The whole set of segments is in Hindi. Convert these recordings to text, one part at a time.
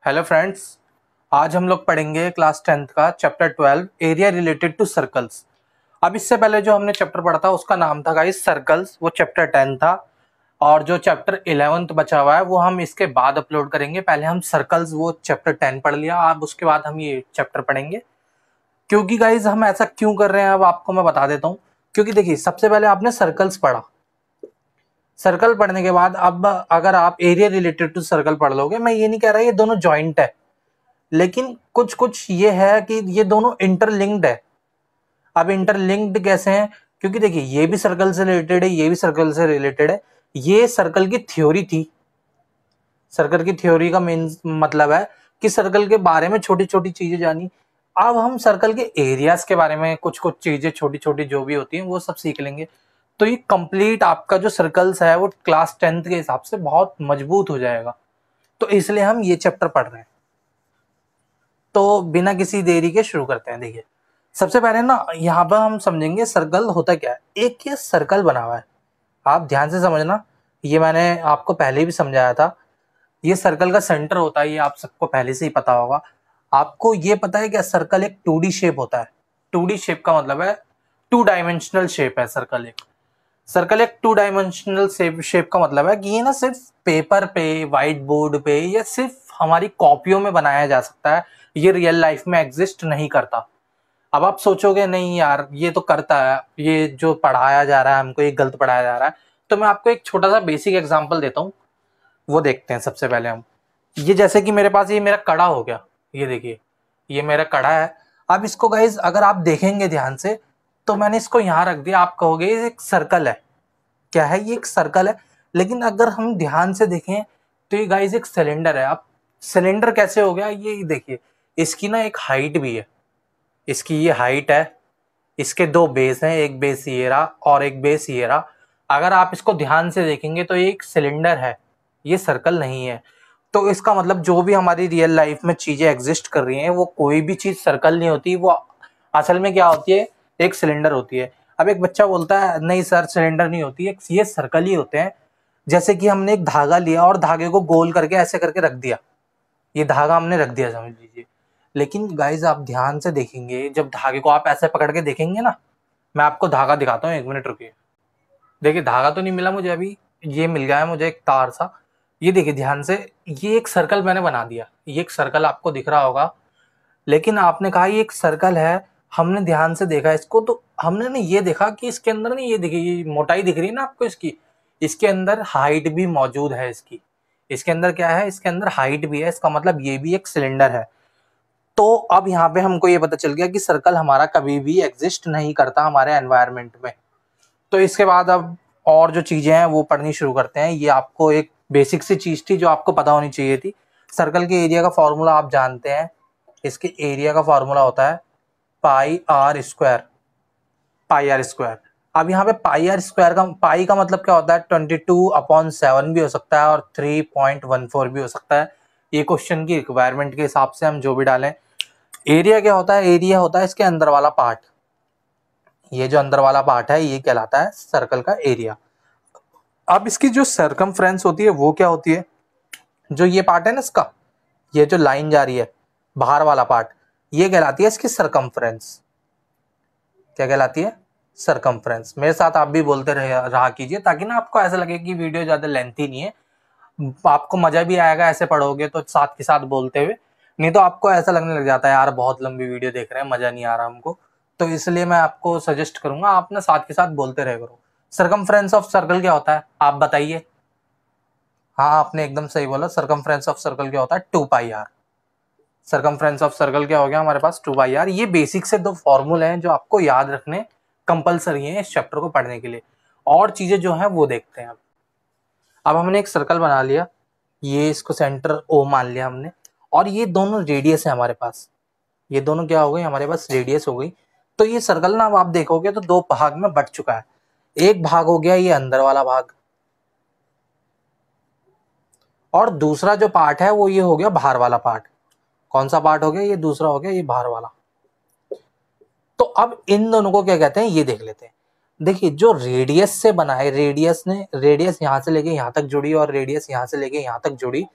हेलो फ्रेंड्स, आज हम लोग पढ़ेंगे क्लास 10th का chapter 12 area related to circles. अब इससे पहले जो हमने चैप्टर पढ़ा था उसका नाम था गाइस सर्कल्स, वो चैप्टर 10 था। और जो चैप्टर 11th बचा हुआ है वो हम इसके बाद अपलोड करेंगे। पहले हम सर्कल्स वो चैप्टर 10 पढ़ लिया, अब उसके बाद हम ये चैप्टर पढ़ेंगे। क्योंकि गाइज हम ऐसा क्यों कर रहे हैं अब आपको मैं बता देता हूँ। क्योंकि देखिए, सबसे पहले आपने सर्कल्स पढ़ा, सर्कल पढ़ने के बाद अब अगर आप एरिया रिलेटेड टू सर्कल पढ़ लोगे, मैं ये नहीं कह रहा ये दोनों जॉइंट है, लेकिन कुछ कुछ ये है कि ये दोनों इंटरलिंक्ड है। अब इंटरलिंक्ड कैसे हैं? क्योंकि देखिए, ये भी सर्कल से रिलेटेड है, ये भी सर्कल से रिलेटेड है। ये सर्कल की थ्योरी थी। सर्कल की थ्योरी का मेन मतलब है कि सर्कल के बारे में छोटी छोटी चीजें जानी। अब हम सर्कल के एरियाज के बारे में कुछ कुछ चीजें छोटी छोटी जो भी होती हैं वो सब सीख लेंगे। तो ये कंप्लीट आपका जो सर्कल्स है वो क्लास 10th के हिसाब से बहुत मजबूत हो जाएगा। तो इसलिए हम ये चैप्टर पढ़ रहे हैं। तो बिना किसी देरी के शुरू करते हैं। देखिए, सबसे पहले ना यहाँ पर हम समझेंगे सर्कल होता क्या है। एक ये सर्कल बना हुआ है, आप ध्यान से समझना। ये मैंने आपको पहले भी समझाया था। ये सर्कल का सेंटर होता है, ये आप सबको पहले से ही पता होगा। आपको ये पता है क्या, सर्कल एक 2D शेप होता है। 2D शेप का मतलब है 2 डायमेंशनल शेप है सर्कल एक। सर्कल एक 2 डायमेंशनल शेप का मतलब है कि ये ना सिर्फ पेपर पे, व्हाइट बोर्ड पे या सिर्फ हमारी कॉपियों में बनाया जा सकता है, ये रियल लाइफ में एग्जिस्ट नहीं करता। अब आप सोचोगे नहीं यार ये तो करता है, ये जो पढ़ाया जा रहा है हमको ये गलत पढ़ाया जा रहा है। तो मैं आपको एक छोटा सा बेसिक एग्जांपल देता हूँ, वो देखते हैं। सबसे पहले हम ये, जैसे कि मेरे पास ये मेरा कड़ा हो गया, ये देखिए ये मेरा कड़ा है। अब इसको गाइज अगर आप देखेंगे ध्यान से तो मैंने इसको यहाँ रख दिया, आप कहोगे ये एक सर्कल है। क्या है? ये एक सर्कल है। लेकिन अगर हम ध्यान से देखें तो ये गाइज एक सिलेंडर है। अब सिलेंडर कैसे हो गया? ये देखिए, इसकी ना एक हाइट भी है, इसकी ये हाइट है, इसके दो बेस हैं, एक बेस ये रहा और एक बेस ये रहा। अगर आप इसको ध्यान से देखेंगे तो ये एक सिलेंडर है, ये सर्कल नहीं है। तो इसका मतलब जो भी हमारी रियल लाइफ में चीजें एग्जिस्ट कर रही हैं वो कोई भी चीज सर्कल नहीं होती, वो असल में क्या होती है, एक सिलेंडर होती है। अब एक बच्चा बोलता है नहीं सर सिलेंडर नहीं होती है, ये सर्कल ही होते हैं। जैसे कि हमने एक धागा लिया और धागे को गोल करके ऐसे करके रख दिया, ये धागा हमने रख दिया समझ लीजिए। लेकिन गाइज आप ध्यान से देखेंगे, जब धागे को आप ऐसे पकड़ के देखेंगे ना, मैं आपको धागा दिखाता हूँ, 1 मिनट रुकिए। देखिए धागा तो नहीं मिला मुझे अभी, ये मिल गया है मुझे एक तार सा। ये देखिए ध्यान से, ये एक सर्कल मैंने बना दिया, ये एक सर्कल आपको दिख रहा होगा। लेकिन आपने कहा ये एक सर्कल है, हमने ध्यान से देखा इसको तो हमने ना ये देखा कि इसके अंदर ना, ये देखिए ये मोटाई दिख रही है ना आपको इसकी, इसके अंदर हाइट भी मौजूद है इसकी। इसके अंदर क्या है? इसके अंदर हाइट भी है, इसका मतलब ये भी एक सिलेंडर है। तो अब यहाँ पे हमको ये पता चल गया कि सर्कल हमारा कभी भी एग्जिस्ट नहीं करता हमारे एनवायरनमेंट में। तो इसके बाद अब और जो चीजें हैं वो पढ़नी शुरू करते हैं। ये आपको एक बेसिक सी चीज थी जो आपको पता होनी चाहिए थी। सर्कल के एरिया का फॉर्मूला आप जानते हैं, इसके एरिया का फॉर्मूला होता है pi r square, pi r square. अब यहाँ पे पाई आर स्क्वायर का पाई का मतलब क्या होता है? 22/7 भी हो सकता है और 3.14 भी हो सकता है। ये क्वेश्चन की रिक्वायरमेंट के हिसाब से हम जो भी डालें। एरिया क्या होता है? एरिया होता है इसके अंदर वाला पार्ट, ये जो अंदर वाला पार्ट है ये कहलाता है सर्कल का एरिया। अब इसकी जो सरकमफ्रेंस होती है वो क्या होती है? जो ये पार्ट है ना इसका, ये जो लाइन जा रही है बाहर वाला पार्ट, ये कहलाती है इसकी सरकमफ्रेंस। क्या कहलाती है? सरकमफ्रेंस। मेरे साथ आप भी बोलते रहा कीजिए ताकि ना आपको ऐसा लगे कि वीडियो ज्यादा लेंथी नहीं है, आपको मजा भी आएगा ऐसे पढ़ोगे तो साथ के साथ बोलते हुए। नहीं तो आपको ऐसा लगने लग जाता है यार बहुत लंबी वीडियो देख रहे हैं, मजा नहीं आ रहा हमको। तो इसलिए मैं आपको सजेस्ट करूंगा आप ना साथ के साथ बोलते रहे करो। सरकमफ्रेंस ऑफ सर्कल क्या होता है आप बताइए? हाँ आपने एकदम सही बोला, सरकमफ्रेंस ऑफ सर्कल क्या होता है? 2πr। सरकमफ्रेंस ऑफ सर्कल क्या हो गया हमारे पास? 2πr। ये बेसिक से दो फॉर्मूले हैं जो आपको याद रखने कंपलसरी है इस चैप्टर को पढ़ने के लिए। और चीजें जो है वो देखते हैं। अब हमने एक सर्कल बना लिया, ये इसको सेंटर ओ मान लिया हमने, और ये दोनों रेडियस है हमारे पास। ये दोनों क्या हो गई हमारे पास? रेडियस हो गई। तो ये सर्कल ना अब आप देखोगे तो 2 भाग में बट चुका है। एक भाग हो गया ये अंदर वाला भाग, और दूसरा जो पार्ट है वो ये हो गया बाहर वाला पार्ट। कौन सा पार्ट हो गया? ये दूसरा हो गया ये बाहर वाला। तो अब इन दोनों को क्या कहते हैं ये देख लेते हैं। देखिए जो रेडियस से बना है, रेडियस यहाँ से लेके यहाँ तक जुड़ी और रेडियस यहाँ से लेके यहाँ तक जुड़ी,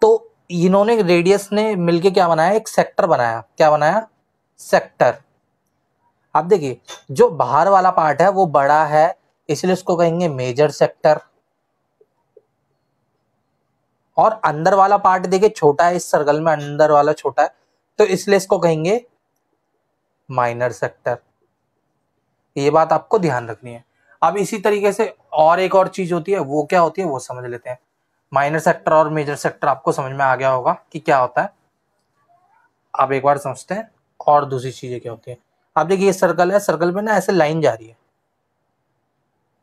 तो इन्होंने रेडियस ने मिलके क्या बनाया, एक सेक्टर बनाया। क्या बनाया, सेक्टर। अब देखिए जो बाहर वाला पार्ट है वो बड़ा है, इसलिए उसको कहेंगे मेजर सेक्टर, और अंदर वाला पार्ट देखिए छोटा है, इस सर्कल में अंदर वाला छोटा है, तो इसलिए इसको कहेंगे माइनर सेक्टर। ये बात आपको ध्यान रखनी है। अब इसी तरीके से और एक और चीज होती है, वो क्या होती है वो समझ लेते हैं। माइनर सेक्टर और मेजर सेक्टर आपको समझ में आ गया होगा कि क्या होता है। आप एक बार समझते हैं और दूसरी चीजें क्या होती है। अब देखिए ये सर्कल है, सर्कल पे ना ऐसे लाइन जा रही है,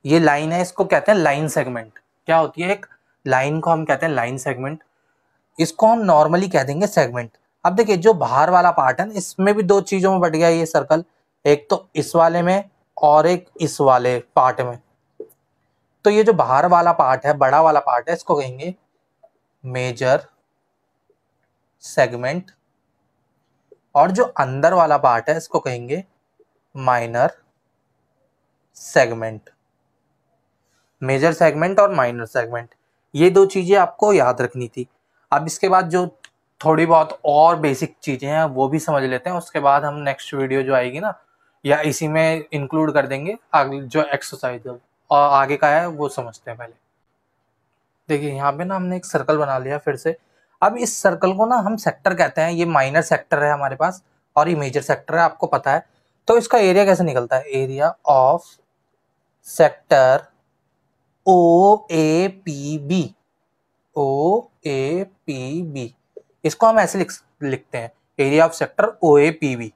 ये लाइन है, इसको कहते हैं लाइन सेगमेंट। क्या होती है, एक लाइन को हम कहते हैं लाइन सेगमेंट, इसको हम नॉर्मली कह देंगे सेगमेंट। अब देखिए जो बाहर वाला पार्ट है इसमें भी दो चीजों में बट गया ये सर्कल, एक तो इस वाले में और एक इस वाले पार्ट में। तो ये जो बाहर वाला पार्ट है, बड़ा वाला पार्ट है, इसको कहेंगे मेजर सेगमेंट, और जो अंदर वाला पार्ट है इसको कहेंगे माइनर सेगमेंट। मेजर सेगमेंट और माइनर सेगमेंट, ये दो चीजें आपको याद रखनी थी। अब इसके बाद जो थोड़ी बहुत और बेसिक चीजें हैं वो भी समझ लेते हैं, उसके बाद हम नेक्स्ट वीडियो जो आएगी ना, या इसी में इंक्लूड कर देंगे आगे जो एक्सरसाइज और आगे का है वो समझते हैं पहले। देखिए यहाँ पे ना हमने एक सर्कल बना लिया फिर से। अब इस सर्कल को ना हम सेक्टर कहते हैं, ये माइनर सेक्टर है हमारे पास और ये मेजर सेक्टर है, आपको पता है। तो इसका एरिया कैसे निकलता है, area of sector O A P B, O A P B, इसको हम ऐसे लिखते हैं, area of sector O A P B.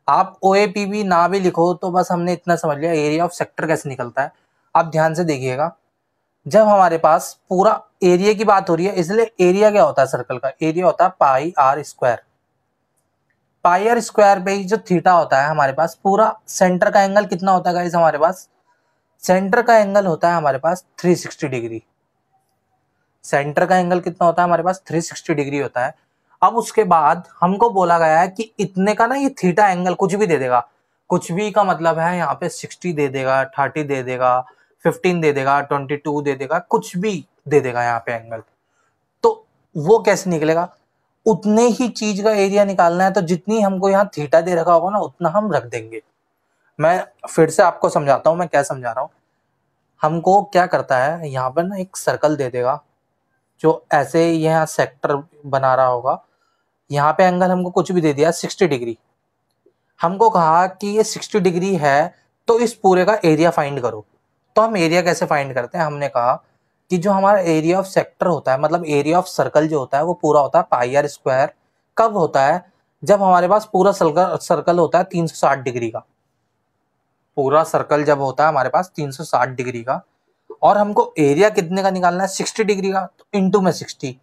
आप ओ ए पी बी ना भी लिखो तो बस हमने इतना समझ लिया एरिया ऑफ सेक्टर कैसे निकलता है। आप ध्यान से देखिएगा, जब हमारे पास पूरा एरिया की बात हो रही है, इसलिए एरिया क्या होता है सर्कल का, एरिया होता है pi r square. Pi r square पे जो थीटा होता है हमारे पास, पूरा सेंटर का एंगल कितना होता है गाइस हमारे पास, सेंटर का एंगल होता है हमारे पास 360 डिग्री। सेंटर का एंगल कितना होता है हमारे पास, 360 डिग्री होता है। अब उसके बाद हमको बोला गया है कि इतने का ना ये थीटा एंगल कुछ भी दे देगा, कुछ भी का मतलब है यहाँ पे 60 दे देगा, 30 दे देगा, 15 दे देगा, 22 दे देगा, कुछ भी दे देगा यहाँ पे एंगल। तो वो कैसे निकलेगा, उतने ही चीज का एरिया निकालना है, तो जितनी हमको यहाँ थीटा दे रखा होगा ना उतना हम रख देंगे। मैं फिर से आपको समझाता हूँ मैं क्या समझा रहा हूँ। हमको क्या करता है, यहाँ पर ना एक सर्कल दे देगा जो ऐसे यहाँ सेक्टर बना रहा होगा, यहाँ पे एंगल हमको कुछ भी दे दिया 60 डिग्री। हमको कहा कि ये 60 डिग्री है तो इस पूरे का एरिया फाइंड करो। तो हम एरिया कैसे फाइंड करते हैं, हमने कहा कि जो हमारा एरिया ऑफ सेक्टर होता है, मतलब एरिया ऑफ सर्कल जो होता है वो पूरा होता है पाई आर स्क्वायर। कब होता है, जब हमारे पास पूरा सर्कल होता है 360 डिग्री का। पूरा सर्कल जब होता है हमारे पास 360 डिग्री का, और हमको एरिया कितने का निकालना है, 60 डिग्री का, तो इंटू में 60।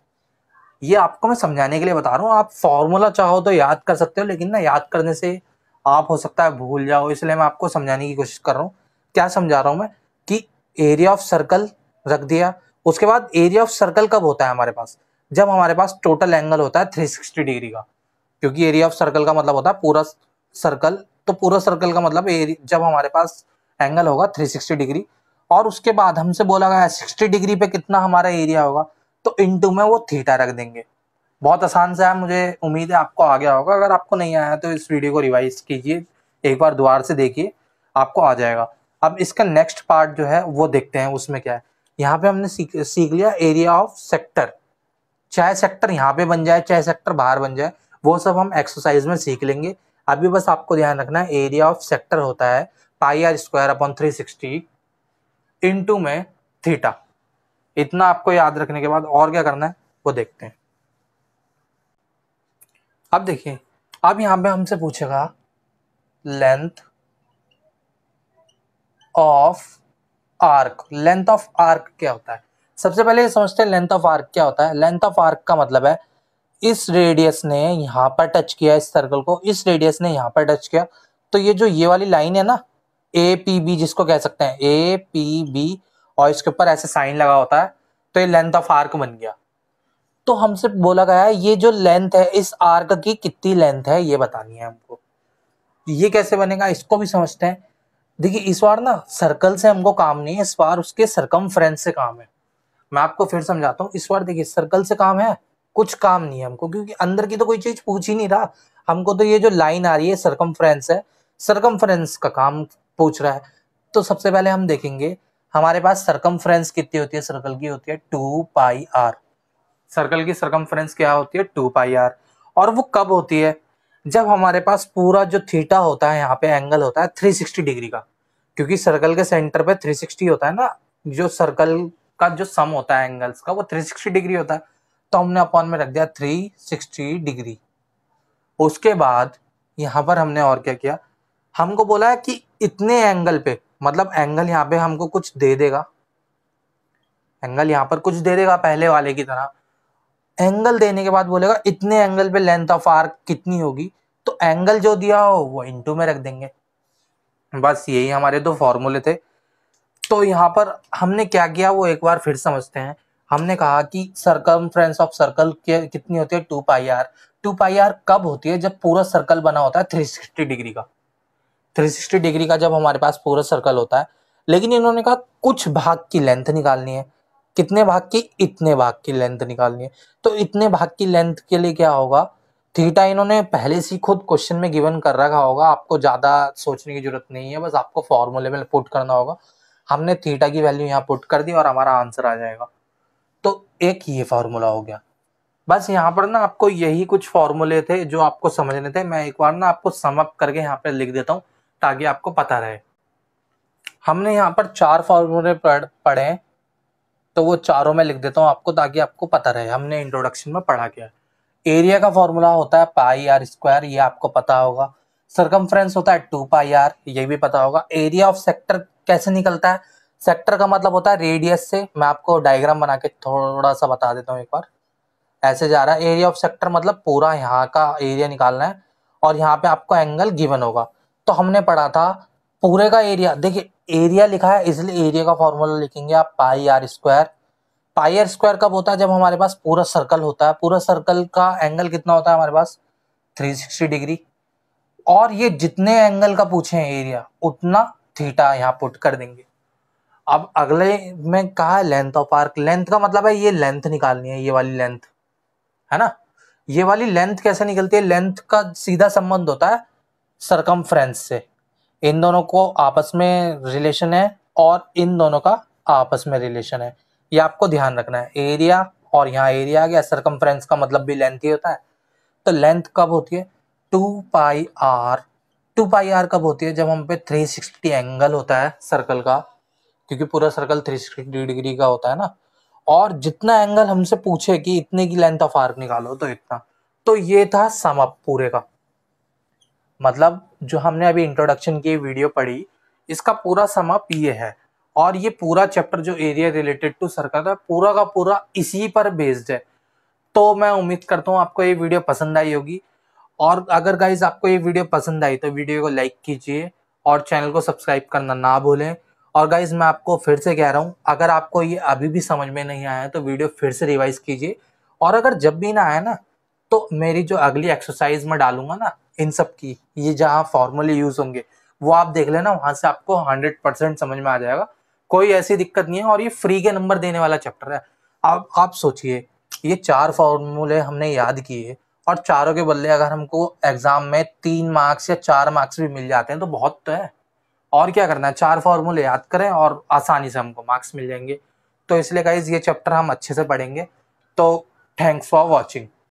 ये आपको मैं समझाने के लिए बता रहा हूँ, आप फॉर्मूला चाहो तो याद कर सकते हो, लेकिन ना याद करने से आप हो सकता है भूल जाओ, इसलिए मैं आपको समझाने की कोशिश कर रहा हूँ। क्या समझा रहा हूँ मैं, कि एरिया ऑफ सर्कल रख दिया, उसके बाद एरिया ऑफ सर्कल कब होता है हमारे पास, जब हमारे पास टोटल एंगल होता है 360 डिग्री का। क्योंकि एरिया ऑफ सर्कल का मतलब होता है पूरा सर्कल, तो पूरा सर्कल का मतलब जब हमारे पास एंगल होगा 360 डिग्री, और उसके बाद हमसे बोला गया 60 डिग्री पे कितना हमारा एरिया होगा, तो इनटू में वो थीटा रख देंगे। बहुत आसान सा है, मुझे उम्मीद है आपको आ गया होगा। अगर आपको नहीं आया तो इस वीडियो को रिवाइज कीजिए, एक बार दोबारा से देखिए, आपको आ जाएगा। अब इसका नेक्स्ट पार्ट जो है वो देखते हैं, उसमें क्या है। यहाँ पे हमने सीख लिया एरिया ऑफ सेक्टर, चाहे सेक्टर यहाँ पे बन जाए चाहे सेक्टर बाहर बन जाए, वो सब हम एक्सरसाइज में सीख लेंगे। अभी बस आपको ध्यान रखना है एरिया ऑफ सेक्टर होता है pi r square upon 360 into में थीटा। इतना आपको याद रखने के बाद और क्या करना है वो देखते हैं। अब देखिए, अब यहाँ पे हमसे पूछेगा length of arc. Length of arc क्या होता है, सबसे पहले समझते हैं लेंथ ऑफ आर्क क्या होता है। लेंथ ऑफ आर्क का मतलब है इस रेडियस ने यहाँ पर टच किया, इस सर्कल को इस रेडियस ने यहाँ पर टच किया, तो ये जो ये वाली लाइन है ना ए पी बी, जिसको कह सकते हैं ए पी बी, और इसके ऊपर ऐसे साइन लगा होता है, तो ये लेंथ ऑफ आर्क बन गया। तो हमसे बोला गया है ये जो लेंथ है इस आर्क की कितनी लेंथ है ये बतानी है हमको। ये कैसे बनेगा इसको भी समझते हैं। देखिए इस बार ना सर्कल से हमको काम नहीं है, इस बार उसके सरकमफ्रेंस से काम है। मैं आपको फिर समझाता हूँ। इस बार देखिए सर्कल से काम है, कुछ काम नहीं है हमको, क्योंकि अंदर की तो कोई चीज पूछ ही नहीं रहा हमको। तो ये जो लाइन आ रही है सरकमफ्रेंस है, सरकमफ्रेंस का काम पूछ रहा है। तो सबसे पहले हम देखेंगे हमारे पास सरकमफ्रेंस कितनी होती है, सर्कल की होती है 2πr। सर्कल की सरकमफ्रेंस क्या होती है 2πr। और वो कब होती है, जब हमारे पास पूरा जो थीटा होता है, यहाँ पे एंगल होता है 360 डिग्री का, क्योंकि सर्कल के सेंटर पे 360 होता है ना, जो सर्कल का जो सम होता है एंगल्स का वो 360 डिग्री होता है। तो हमने अपॉन में रख दिया 360 डिग्री। उसके बाद यहाँ पर हमने और क्या किया, हमको बोला है कि इतने एंगल पे, मतलब एंगल यहाँ पे हमको कुछ दे देगा, एंगल यहाँ पर कुछ दे देगा पहले वाले की तरह। एंगल देने के बाद बोलेगा इतने एंगल पे लेंथ ऑफ आर्क कितनी होगी, तो एंगल जो दिया हो वो इनटू में रख देंगे। बस यही हमारे दो फॉर्मूले थे। तो यहाँ पर हमने क्या किया वो एक बार फिर समझते हैं। हमने कहा कि सरकमफ्रेंस ऑफ सर्कल कितनी होती है 2πr। 2πr कब होती है, जब पूरा सर्कल बना होता है 360 डिग्री का। 360 डिग्री का जब हमारे पास पूरा सर्कल होता है। लेकिन इन्होंने कहा कुछ भाग की लेंथ निकालनी है। कितने भाग की, इतने भाग की लेंथ निकालनी है। तो इतने भाग की लेंथ के लिए क्या होगा, थीटा इन्होंने पहले से खुद क्वेश्चन में गिवन कर रखा होगा, आपको ज्यादा सोचने की जरूरत नहीं है, बस आपको फॉर्मूले में पुट करना होगा। हमने थीटा की वैल्यू यहाँ पुट कर दी और हमारा आंसर आ जाएगा। तो एक ये फॉर्मूला हो गया। बस यहाँ पर ना आपको यही कुछ फॉर्मूले थे जो आपको समझने थे। मैं एक बार ना आपको सम अप करके यहाँ पे लिख देता हूँ ताकि आपको पता रहे। हमने यहाँ पर 4 फॉर्मूले पढ़े, तो वो चारों में लिख देता हूँ आपको ताकि आपको पता रहे हमने इंट्रोडक्शन में पढ़ा क्या है। एरिया का फॉर्मूला होता है πr², ये आपको पता होगा। सरकमफ्रेंस होता है 2πr, ये भी पता होगा। एरिया ऑफ सेक्टर कैसे निकलता है, सेक्टर का मतलब होता है रेडियस से। मैं आपको डायग्राम बना के थोड़ा सा बता देता हूँ एक बार। ऐसे जा रहा है, एरिया ऑफ सेक्टर मतलब पूरा यहाँ का एरिया निकालना है और यहाँ पे आपको एंगल गिवन होगा। तो हमने पढ़ा था पूरे का एरिया, देखिए एरिया लिखा है इसलिए एरिया का फॉर्मूला लिखेंगे आप πr²। πr² कब होता है, जब हमारे पास पूरा सर्कल होता है। पूरा सर्कल का एंगल कितना होता है हमारे पास 360 डिग्री। और ये जितने एंगल का पूछे हैं एरिया, उतना थीटा यहाँ पुट कर देंगे। अब अगले में कहा है लेंथ ऑफ आर्क। लेंथ का मतलब है ये लेंथ निकालनी है, ये वाली लेंथ है ना। ये वाली लेंथ कैसे निकलती है, लेंथ का सीधा संबंध होता है सरकमफ्रेंस से। इन दोनों को आपस में रिलेशन है और इन दोनों का आपस में रिलेशन है, ये आपको ध्यान रखना है। एरिया और यहाँ एरिया आ गया, सरकमफ्रेंस का मतलब भी लेंथ ही होता है। तो लेंथ कब होती है 2πr। 2πr कब होती है, जब हम पे 360 एंगल होता है सर्कल का, क्योंकि पूरा सर्कल 360 डिग्री का होता है ना। और जितना एंगल हमसे पूछे कि इतने की लेंथ ऑफ आर्क निकालो तो इतना। तो ये था सम अप पूरे का, मतलब जो हमने अभी इंट्रोडक्शन की वीडियो पढ़ी इसका पूरा सम अप ये है। और ये पूरा चैप्टर जो एरिया रिलेटेड टू सर्कल है पूरा का पूरा इसी पर बेस्ड है। तो मैं उम्मीद करता हूँ आपको ये वीडियो पसंद आई होगी। और अगर गाइज आपको ये वीडियो पसंद आई तो वीडियो को लाइक कीजिए और चैनल को सब्सक्राइब करना ना भूलें। और गाइज मैं आपको फिर से कह रहा हूँ, अगर आपको ये अभी भी समझ में नहीं आया है तो वीडियो फिर से रिवाइज कीजिए। और अगर जब भी ना आया ना, तो मेरी जो अगली एक्सरसाइज में डालूंगा ना इन सब की, ये जहाँ फॉर्मूले यूज होंगे वो आप देख लेना, वहां से आपको 100% समझ में आ जाएगा। कोई ऐसी दिक्कत नहीं है और ये फ्री के नंबर देने वाला चैप्टर है। आप सोचिए, ये 4 फॉर्मूले हमने याद किए और चारों के बदले अगर हमको एग्जाम में 3 मार्क्स या 4 मार्क्स भी मिल जाते हैं तो बहुत तो है। और क्या करना है, 4 फॉर्मूले याद करें और आसानी से हमको मार्क्स मिल जाएंगे। तो इसलिए गाइज ये चैप्टर हम अच्छे से पढ़ेंगे। तो थैंक्स फॉर वॉचिंग।